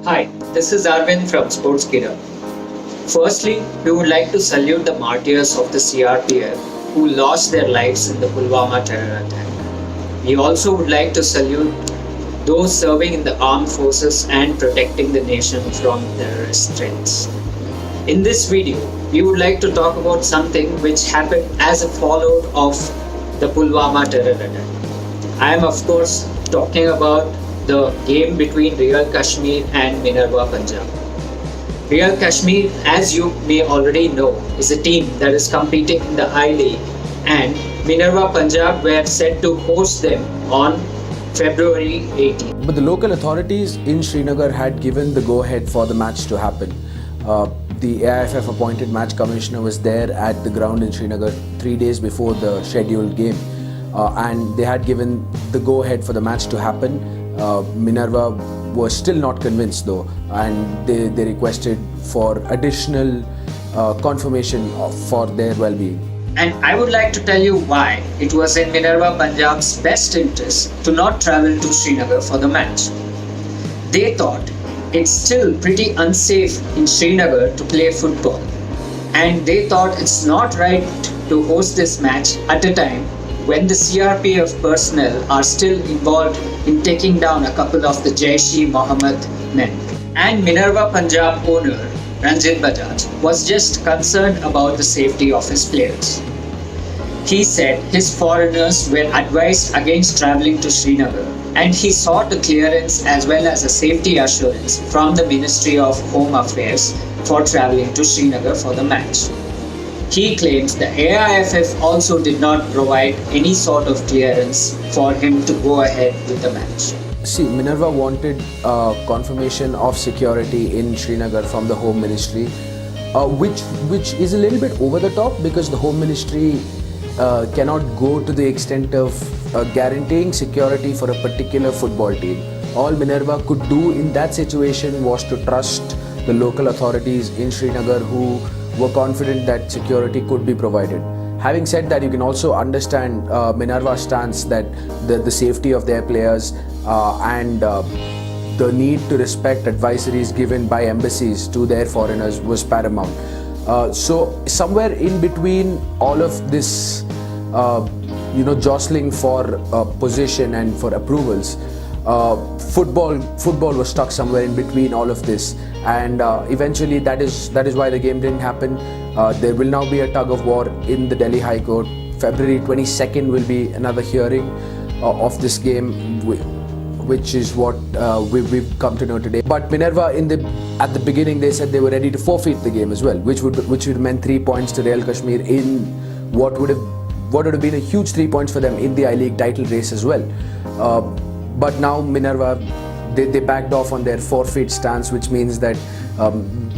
Hi, this is Arvind from Sportskeeda. Firstly, we would like to salute the martyrs of the CRPF who lost their lives in the Pulwama Terror Attack. We also would like to salute those serving in the armed forces and protecting the nation from terrorist threats. In this video, we would like to talk about something which happened as a fallout of the Pulwama Terror Attack. I am, of course, talking about the game between Real Kashmir and Minerva Punjab. Real Kashmir, as you may already know, is a team that is competing in the I-League, and Minerva Punjab were set to host them on February 18. But the local authorities in Srinagar had given the go-ahead for the match to happen. The AIFF appointed match commissioner was there at the ground in Srinagar 3 days before the scheduled game, and they had given the go-ahead for the match to happen. Minerva was still not convinced though, and they requested for additional confirmation for their well-being. And I would like to tell you why it was in Minerva Punjab's best interest to not travel to Srinagar for the match. They thought it's still pretty unsafe in Srinagar to play football, and they thought it's not right to host this match at a time when the CRPF personnel are still involved in taking down a couple of the Jaish-e-Mohammed men. And Minerva Punjab owner Ranjit Bajaj was just concerned about the safety of his players. He said his foreigners were advised against travelling to Srinagar, and he sought a clearance as well as a safety assurance from the Ministry of Home Affairs for travelling to Srinagar for the match. He claims the AIFF also did not provide any sort of clearance for him to go ahead with the match. See, Minerva wanted confirmation of security in Srinagar from the Home Ministry, which is a little bit over the top because the Home Ministry cannot go to the extent of guaranteeing security for a particular football team. All Minerva could do in that situation was to trust the local authorities in Srinagar who were confident that security could be provided. Having said that, you can also understand Minerva's stance that the safety of their players and the need to respect advisories given by embassies to their foreigners was paramount. So somewhere in between all of this, jostling for position and for approvals, football was stuck somewhere in between all of this, and eventually that is why the game didn't happen. There will now be a tug of war in the Delhi High Court. February 22nd will be another hearing of this game, which is what we've come to know today. But Minerva, at the beginning, they said they were ready to forfeit the game as well, which would have meant 3 points to Real Kashmir in what would have been a huge 3 points for them in the I-League title race as well. But now Minerva, they backed off on their forfeit stance, which means that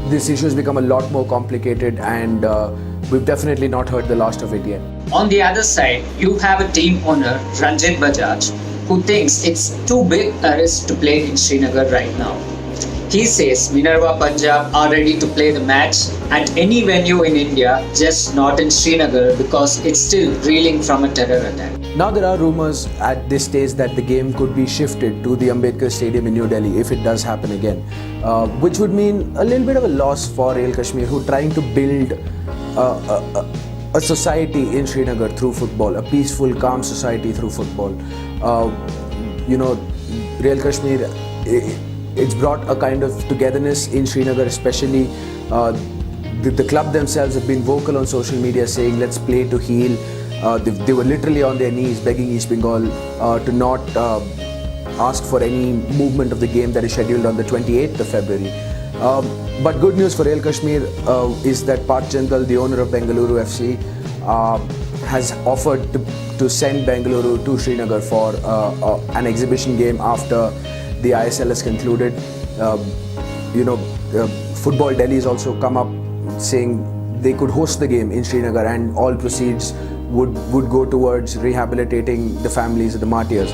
this issue has become a lot more complicated, and we've definitely not heard the last of it yet. On the other side, you have a team owner, Ranjit Bajaj, who thinks it's too big a risk to play in Srinagar right now. He says Minerva Punjab are ready to play the match at any venue in India, just not in Srinagar because it's still reeling from a terror attack. Now there are rumours at this stage that the game could be shifted to the Ambedkar Stadium in New Delhi if it does happen again, which would mean a little bit of a loss for Real Kashmir, who are trying to build a society in Srinagar through football, a peaceful, calm society through football. Real Kashmir, it's brought a kind of togetherness in Srinagar, especially the club themselves have been vocal on social media saying let's play to heal. They were literally on their knees begging East Bengal to not ask for any movement of the game that is scheduled on the 28th of February. But good news for Real Kashmir is that Parth Jindal, the owner of Bengaluru FC, has offered to send Bengaluru to Srinagar for an exhibition game after the ISL has concluded. Football Delhi has also come up saying they could host the game in Srinagar, and all proceeds would go towards rehabilitating the families of the martyrs.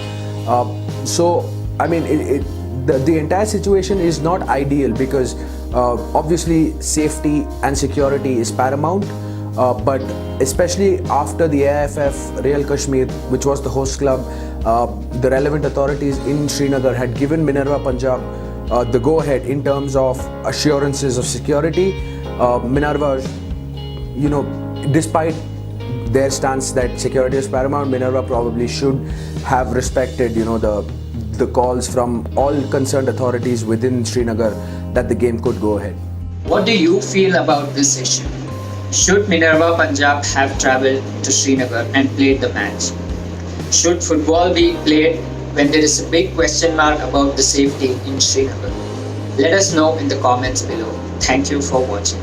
The entire situation is not ideal because obviously safety and security is paramount, but especially after the AIFF Real Kashmir, which was the host club, the relevant authorities in Srinagar had given Minerva Punjab the go-ahead in terms of assurances of security. Minerva, despite their stance that security is paramount, Minerva probably should have respected, the calls from all concerned authorities within Srinagar that the game could go ahead. What do you feel about this issue? Should Minerva Punjab have travelled to Srinagar and played the match? Should football be played when there is a big question mark about the safety in Srinagar? Let us know in the comments below. Thank you for watching.